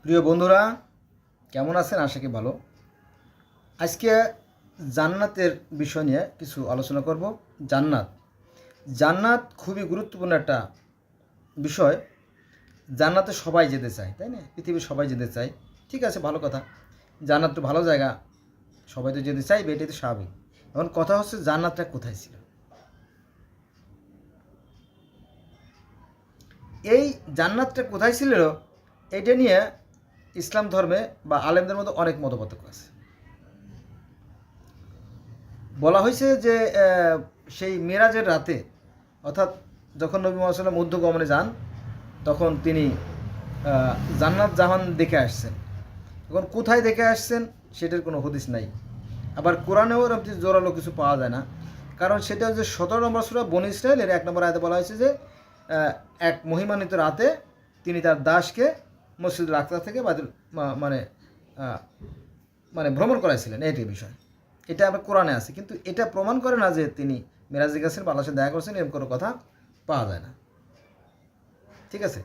প্রিয় বন্ধুরা, কেমন আছেন? আশা করি ভালো। আজকে জান্নাতের বিষয় নিয়ে কিছু আলোচনা করব। জান্নাত জান্নাত খুবই গুরুত্বপূর্ণ একটা বিষয়। জান্নাতে সবাই যেতে চায়, তাই না? পৃথিবীর সবাই যেতে চায়, ঠিক আছে, ভালো কথা। জান্নাত তো ভালো জায়গা, সবাই তো যেতে চাইবে, এটাই তো স্বাভাবিক। এখন কথা হচ্ছে জান্নাতটা কোথায় ছিল। এই জান্নাতটা কোথায় ছিল, এটা নিয়ে ইসলাম ধর্মে বা আলেমদের মধ্যে অনেক মতপার্থক্য আছে। বলা হয়েছে যে সেই মেরাজের রাতে, অর্থাৎ যখন নবী মুহাম্মদ সাল্লাল্লাহু আলাইহি ওয়াসাল্লাম ঊর্ধ্বগমনে যান, তখন তিনি জান্নাত জাহান দেখে আসছেন। এখন কোথায় দেখে আসছেন সেটার কোনো হদিস নাই। আবার কোরআনেও এরকম জোরালো কিছু পাওয়া যায় না। কারণ সেটা হচ্ছে 17 নম্বর সূরা বনী ইসরাঈলের 1 নম্বর আয়াতে বলা হয়েছে যে এক মহিমান্বিত রাতে তিনি তার দাসকে মসজিদুল আকসা থেকে মানে আহ, মানে ভ্রমণ করাইছিলেন, এইটাই বিষয়। এটা আবার কোরআনে আছে, কিন্তু এটা প্রমাণ করে না যে তিনি মেরাজে গেছেন বা আল্লাহর সাথে দেখা করছেন, এরকম কোনো কথা পাওয়া যায় না। ঠিক আছে,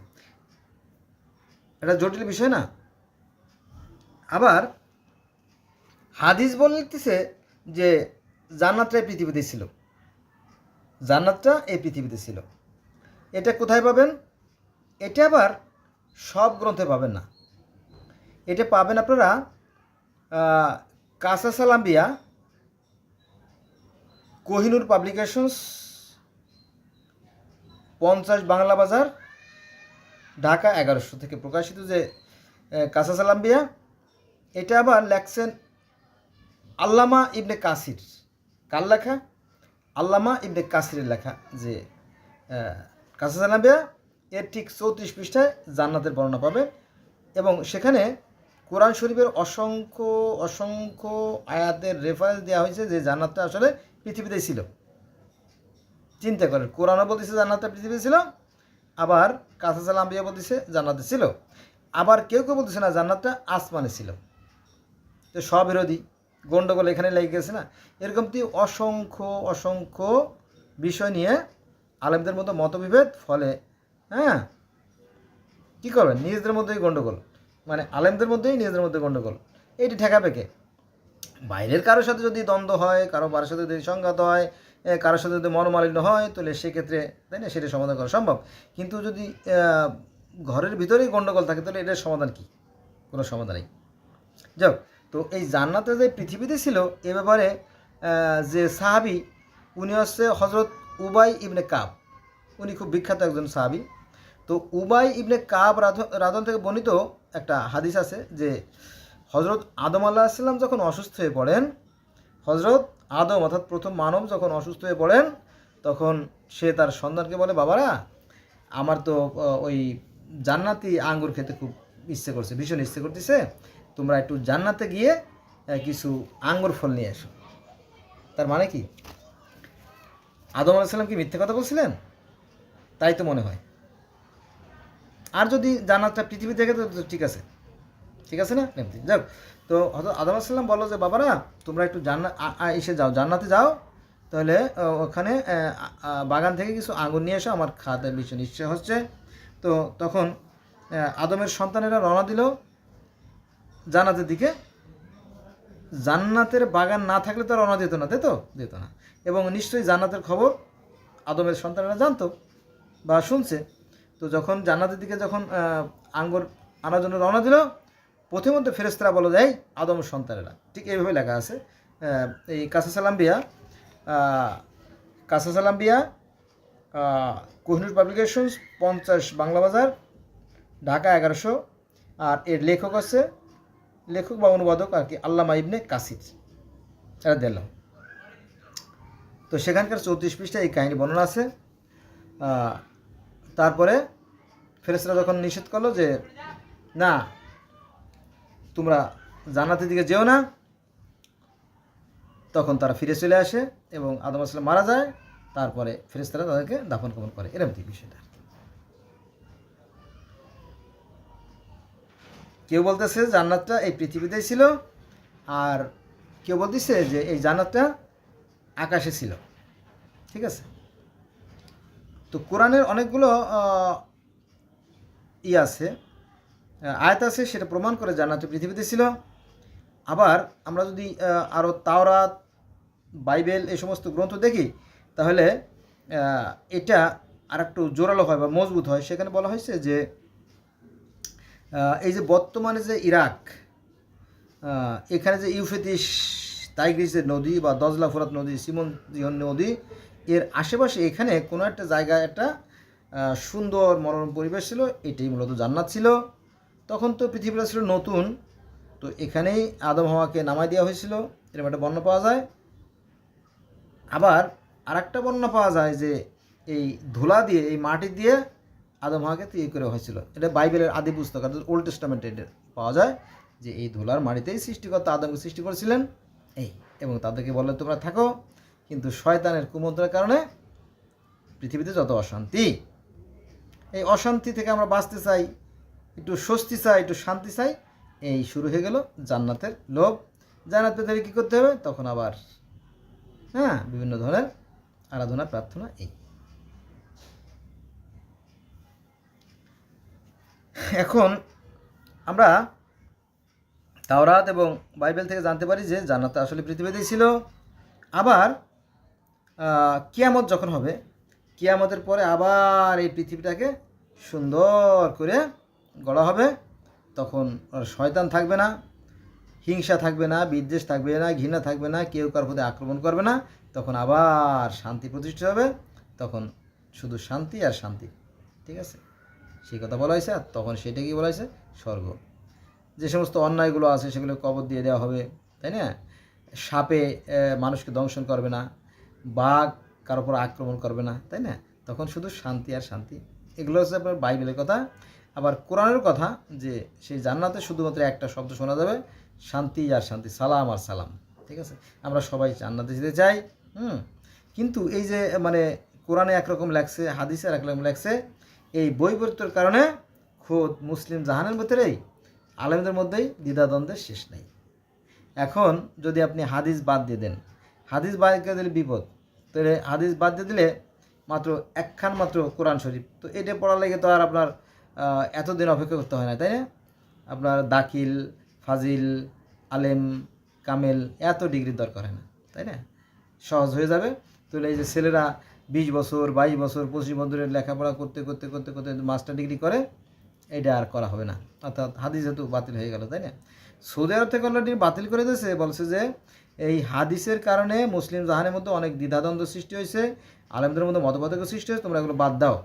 এটা জটিল বিষয় না। আবার হাদিস বলতেছে যে জান্নাতটা এই পৃথিবীতে ছিল, জান্নাতটা এই পৃথিবীতে ছিল। এটা কোথায় পাবেন? এটা আবার সব গ্রন্থে পাবেন না। এটা পাবেন আপনারা কাসাস আল আম্বিয়া, কোহিনুর পাবলিকেশনস, 50 বাংলা বাজার, ঢাকা 1100 থেকে প্রকাশিত যে কাসাস আল আম্বিয়া। এটা আবার লেখছেন আল্লামা ইবনে কাসির। কার লেখা? আল্লামা ইবনে কাসিরের লেখা যে কাসাস আল আম্বিয়া, এর ঠিক 34 পৃষ্ঠায় জান্নাতের বর্ণনা পাবে। এবং সেখানে কোরআন শরীফের অসংখ্য অসংখ্য আয়াতের রেফারেন্স দেওয়া হয়েছে যে জান্নাতটা আসলে পৃথিবীতেই ছিল। চিন্তা করেন, কোরআনও বলতেছে জান্নাতটা পৃথিবীতে ছিল, আবার কাসাস আল আম্বিয়া বলতেছে জান্নাতে ছিল, আবার কেউ কেউ বলতেছে না জান্নাতটা আসমানে ছিল। তো স্ববিরোধী গণ্ডগোল এখানে লেগে গেছে না। এরকম অসংখ্য অসংখ্য বিষয় নিয়ে আলেমদের মধ্যে মতবিভেদ, ফলে হ্যাঁ কী করবেন, নিজেদের মধ্যেই গণ্ডগোল, মানে আলেমদের মধ্যেই নিজেদের মধ্যে গণ্ডগোল। এইটি ঠেকাবে কে? বাইরের কারোর সাথে যদি দ্বন্দ্ব হয়, কারোর সাথে যদি সংঘাত হয়, কারোর সাথে যদি মনোমালিন্য হয়, তাহলে সেক্ষেত্রে, তাই না, সেটা সমাধান করা সম্ভব। কিন্তু যদি ঘরের ভিতরেই গণ্ডগোল থাকে, তাহলে এটার সমাধান কী? কোনো সমাধান নেই। যাক, তো এই জান্নাতে যে পৃথিবীতে ছিল এ ব্যাপারে যে সাহাবি, উনি হচ্ছে হজরত উবাই ইবনে কাব। উনি খুব বিখ্যাত একজন সাহাবি। তো উবাই ইবনে কাব রাজন থেকে বর্ণিত একটা হাদিস আছে যে হজরত আদম আলাহিসাল্লাম যখন অসুস্থ হয়ে পড়েন, হজরত আদম অর্থাৎ প্রথম মানব যখন অসুস্থ হয়ে পড়েন, তখন সে তার সন্তানকে বলে, বাবারা, আমার তো ওই জান্নাতি আঙ্গুর খেতে খুব ইচ্ছে করছে, ভীষণ ইচ্ছে করতেছে, তোমরা একটু জান্নাতে গিয়ে কিছু আঙ্গুর ফল নিয়ে এসো। তার মানে কি, আদম আলাইসাল্লাম কি মিথ্যে কথা বলছিলেন? তাই তো মনে হয়। আর যদি জান্নাতটা পৃথিবী থেকে, তো ঠিক আছে, ঠিক আছে না, এমনি যাক। তো আদম আলাইসাল্লাম বললো যে বাবারা, তোমরা একটু এসে যাও, জান্নাতে যাও, তাহলে ওখানে বাগান থেকে কিছু আঙ্গুর নিয়ে এসো, আমার খাতে ভীষণ ইচ্ছে হচ্ছে। তো তখন আদমের সন্তানেরা রওনা দিল জান্নাতের দিকে। জান্নাতের বাগান না থাকলে তো রওনা দিত না, তাই তো, দিত না। এবং নিশ্চয়ই জান্নাতের খবর আদমের সন্তানেরা জানতো বা শুনছে। তো যখন জান্নাতের দিকে যখন আঙ্গুর আনার জন্য রওনা দিল, প্রথমত ফেরেশতারা বলে দেয় আদমের সন্তানেরা, ঠিক এইভাবে লেখা আছে এই কাসাস আল আম্বিয়া, কোহিনুর পাবলিকেশনস, 50 বাংলা বাজার, ঢাকা 1100। আর এর লেখক আছে, লেখক বা অনুবাদক আর কি, আল্লামা ইবনে কাসির। এটা দিলাম। তো সেখানকার 34 পৃষ্ঠায় এই কাহিনী বর্ণনা আছে। তারপরে ফেরেশতারা যখন নিষেধ করলো যে না, তোমরা জান্নাতের দিকে যেও না, তখন তারা ফিরে চলে আসে এবং আদম আলাইহিস সালাম মারা যায়। তারপরে ফেরেশতারা তাদেরকে দাফন কাফন করে, এরকম কি বিষয়টা। কেউ বলতেছে জান্নাতটা এই পৃথিবীতেই ছিল, আর কেউ বলতেছে যে এই জান্নাতটা আকাশে ছিল। ঠিক আছে, তো কোরআনের অনেকগুলো আছে আয়াত আছে সেটা প্রমাণ করে জান্নাত পৃথিবীতে ছিল। আবার আমরা যদি আরও তাওরাত, বাইবেল এই সমস্ত গ্রন্থ দেখি তাহলে এটা আর একটু জোরালো হয় বা মজবুত হয়। সেখানে বলা হয়েছে যে এই যে বর্তমানে যে ইরাক, এখানে যে ইউফ্রেটিস টাইগ্রিসের নদী বা দজলা ফোরাত নদী, সিমন জিহন নদী, এর আশেপাশে এখানে কোনো একটা জায়গায় একটা সুন্দর মনোরম পরিবেশ ছিল, এটাই মূলত জান্নাত ছিল। তখন তো পৃথিবীটা ছিল নতুন, তো এখানেই আদম হাওয়াকে নামাই দেওয়া হয়েছিল, এরকম একটা বর্ণনা পাওয়া যায়। আবার আর একটা বর্ণনা পাওয়া যায় যে এই ধুলা দিয়ে, এই মাটি দিয়ে আদম হাওয়াকে তৈরি করা হয়েছিল। এটা বাইবেলের আদি পুস্তক অর্থাৎ ওল্ড টেস্টামেন্টে এটা পাওয়া যায় যে এই ধুলার মাটিতেই সৃষ্টিকর্তা আদমকে সৃষ্টি করেছিলেন এই, এবং তাদেরকে বললেন তোমরা থাকো। কিন্তু শয়তানের কুমন্ত্রের কারণে পৃথিবীতে যত অশান্তি, এই অশান্তি থেকে আমরা বাঁচতে চাই, একটু স্বস্তি চাই, একটু শান্তি চাই, এই শুরু হয়ে গেল জান্নাতের লোভ। জান্নাত পেতে কী করতে হবে? তখন আবার বিভিন্ন ধরনের আরাধনা প্রার্থনা। এই এখন আমরা তাওরাত এবং বাইবেল থেকে জানতে পারি যে জান্নাত আসলে পৃথিবীতেই ছিল। আবার কিয়ামত যখন হবে, কিয়ামতের পরে আবার এই পৃথিবীটাকে সুন্দর করে গড়া হবে। তখন আর শয়তান থাকবে না, হিংসা থাকবে না, বিদ্বেষ থাকবে না, ঘৃণা থাকবে না, কেউ কার প্রতি আক্রমণ করবে না। তখন আবার শান্তি প্রতিষ্ঠিত হবে, তখন শুধু শান্তি আর শান্তি। ঠিক আছে, সেই কথা বলা হয়েছে। আর তখন সেটা কি বলা হয়েছে? স্বর্গ। যে সমস্ত অন্যায়গুলো আছে সেগুলো কবর দিয়ে দেওয়া হবে, তাই না? সাপে মানুষকে দংশন করবে না, বাঘ কারোর উপর আক্রমণ করবে না, তাই না? তখন শুধু শান্তি আর শান্তি। এগুলো হচ্ছে আপনার বাইবেলের কথা। আবার কোরআনের কথা যে সেই জান্নাতে শুধুমাত্র একটা শব্দ শোনা যাবে, শান্তি আর শান্তি, সালাম আর সালাম। ঠিক আছে, আমরা সবাই জান্নাতে যেতে চাই। কিন্তু এই যে মানে কোরআনে একরকম লেখছে, হাদিসে আর একরকম লেখছে, এই বৈপরীত্যের কারণে খোদ মুসলিম জাহানের ভিতরেই আলেমদের মধ্যেই দ্বিধাদ্বন্দ্বের শেষ নেই। এখন যদি আপনি হাদিস বাদ দিয়ে দেন, হাদিস বাদ দিয়ে দিলে বিপদ। তাহলে হাদিস বাদ দিয়ে দিলে মাত্র একখান মাত্র কোরআন শরীফ, তো এটা পড়ার লেগে তো আর আপনার এতদিন অপেক্ষা করতে হয় না, তাই না? আপনার দাখিল, ফাজিল, আলেম, কামেল এত ডিগ্রির দরকার হয় না, তাই না? সহজ হয়ে যাবে। তাহলে এই যে ছেলেরা 20 বছর, 22 বছর, 25 বছরের লেখাপড়া করতে করতে করতে করতে মাস্টার ডিগ্রি করে, এটা আর করা হবে না। অর্থাৎ হাদিস যেহেতু বাতিল হয়ে গেল, তাই না? সৌদি আরব থেকে অলরেডি বাতিল করে দিয়েছে, বলছে যে এই হাদিসের কারণে মুসলিম জাহানের মধ্যে অনেক দ্বিধাদ্বন্দ্ব সৃষ্টি হয়েছে, আলেমদের মধ্যে মতপার্থক্য সৃষ্টি হয়েছে, তোমরা এগুলো বাদ দাও।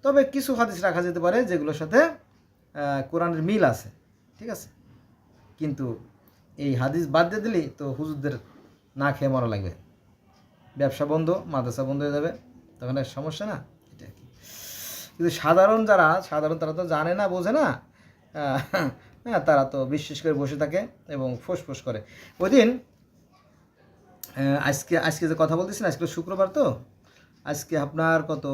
তবে কিছু হাদিস রাখা যেতে পারে যেগুলোর সাথে কোরআনের মিল আছে, ঠিক আছে? কিন্তু এই হাদিস বাদ দিয়ে দিলেই তো হুজুরদের না খেয়ে মরা লাগবে, ব্যবসা বন্ধ, মাদ্রাসা বন্ধ হয়ে যাবে, তখন এক সমস্যা না? এটা আর কি। কিন্তু সাধারণ তারা তো জানে না, বোঝে না, হ্যাঁ, তারা তো বিশ্বাস করে বসে থাকে এবং ফোঁস করে। ওই দিন আজকে যে কথা বলতেছি না, আজকে শুক্রবার, তো আজকে আপনার কত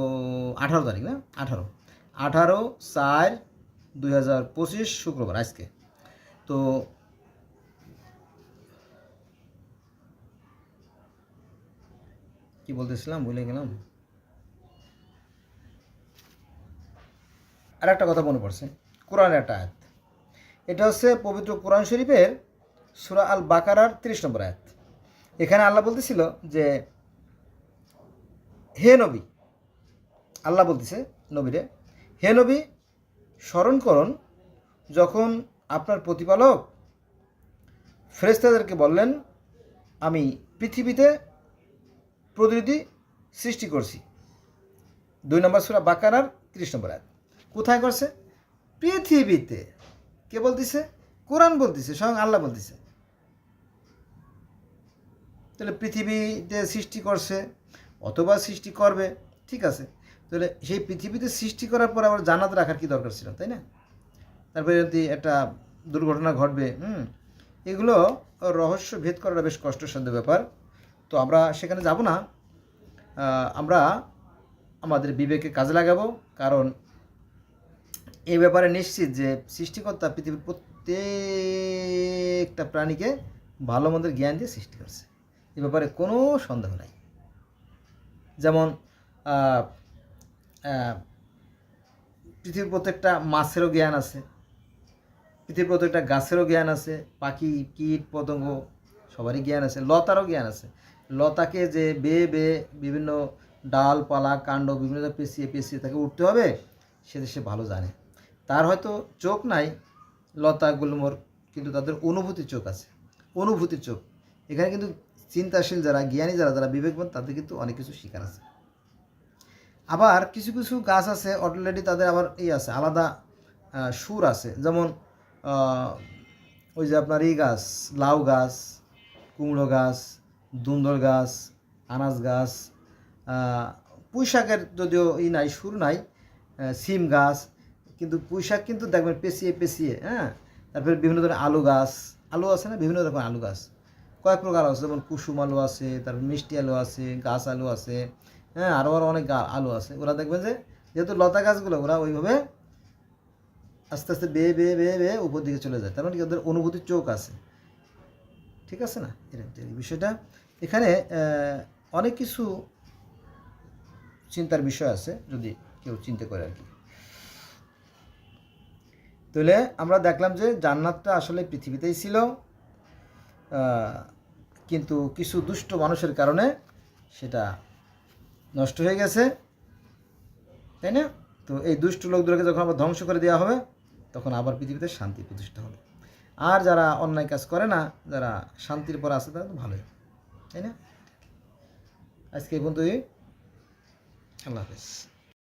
18 তারিখ না? 18/4/2025 শুক্রবার আজকে। তো কি বলতেছিলাম ভুলে গেলাম। আর একটা কথা মনে পড়ছে, কোরআনের একটা আয়াত। এটা হচ্ছে পবিত্র কোরআন শরীফের সূরা আল বাকারার 30 নম্বর আয়াত। এখানে আল্লাহ বলতেছিল যে হে নবী, আল্লাহ বলতেছে নবীরে, হে নবী, স্মরণ করুন যখন আপনার প্রতিপালক ফেরেশতাদেরকে বললেন আমি পৃথিবীতে প্রতিনিধি সৃষ্টি করছি। 2 নম্বর সূরা বাকারার 30 নম্বর আয়াত। কোথায় করছে? পৃথিবীতে। কে বলতেছে? কোরআন বলতেছে, স্বয়ং আল্লাহ বলতেছে। তাহলে পৃথিবীতে সৃষ্টি করছে অথবা সৃষ্টি করবে, ঠিক আছে। তাহলে সেই পৃথিবীতে সৃষ্টি করার পর আবার জান্নাত রাখার কি দরকার ছিল, তাই না? তারপরে যদি একটা দুর্ঘটনা ঘটবে, এগুলো রহস্য ভেদ করাটা বেশ কষ্টসাধ্য ব্যাপার। তো আমরা সেখানে যাব না, আমরা আমাদের বিবেকে কাজে লাগাবো। কারণ এই ব্যাপারে নিশ্চিত যে সৃষ্টিকর্তা পৃথিবীর প্রত্যেকটা প্রাণীকে ভালো মন্দের জ্ঞান দিয়ে সৃষ্টি করছে, এ ব্যাপারে কোনো সন্দেহ নাই। যেমন পৃথিবীর প্রত্যেকটা মাছেরও জ্ঞান আছে, পৃথিবীর প্রত্যেকটা গাছেরও জ্ঞান আছে, পাখি কীট পতঙ্গ সবারই জ্ঞান আছে, লতারও জ্ঞান আছে। লতাকে যে বেয়ে বেয়ে বিভিন্ন ডালপালা কাণ্ড বিভিন্ন পেঁচিয়ে পেঁচিয়ে তাকে উঠতে হবে, সে ভালো জানে। তার হয়তো চোখ নাই লতাগুলোর, কিন্তু তাদের অনুভূতির চোখ আছে, অনুভূতির চোখ। এখানে কিন্তু চিন্তাশীল যারা, জ্ঞানী যারা, যারা বিবেকবান, তাদের কিন্তু অনেক কিছু শিকার আছে। আবার কিছু কিছু গাছ আছে অলরেডি তাদের আবার আছে আলাদা সুর আছে। যেমন ওই যে আপনার গাছ, লাউ গাছ, কুমড়ো গাছ, দুন্দর গাছ, আনাজ গাছ, পুঁই শাকের যদিও নাই, সুর নাই, সিম গাছ, কিন্তু পুঁই শাক কিন্তু দেখবেন পেঁচিয়ে পেঁচিয়ে, হ্যাঁ। তারপরে বিভিন্ন ধরনের আলু গাছ, আলু আছে না, বিভিন্ন রকম আলু গাছ কয়েক প্রকার আছে, যেমন কুসুম আলু আছে, তারপর মিষ্টি আলু আছে, গাছ আলু আছে, হ্যাঁ, আরও অনেক আলু আছে। ওরা দেখবেন যে যেহেতু লতা গাছগুলো ওরা ওইভাবে আস্তে আস্তে বেয়ে বেয়ে বেয়ে বেয়ে উপর দিকে চলে যায়, তার মানে কি ওদের অনুভূতির চোখ আছে, ঠিক আছে না? এই বিষয়টা এখানে অনেক কিছু চিন্তার বিষয় আছে যদি কেউ চিন্তা করে আর কি। তাহলে আমরা দেখলাম যে জান্নাতটা আসলে পৃথিবীতেই ছিল, কিন্তু কিছু দুষ্ট মানুষের কারণে সেটা নষ্ট হয়ে গেছে, তাই না? তো এই দুষ্ট লোকদেরকে যখন আবার ধ্বংস করে দেওয়া হবে, তখন আবার পৃথিবীতে শান্তি প্রতিষ্ঠা হবে। আর যারা অন্যায় কাজ করে না, যারা শান্তির পর আছে, তারা তো ভালোই, তাই না? আজকে এই পর্যন্তই। আল্লাহ হাফেজ।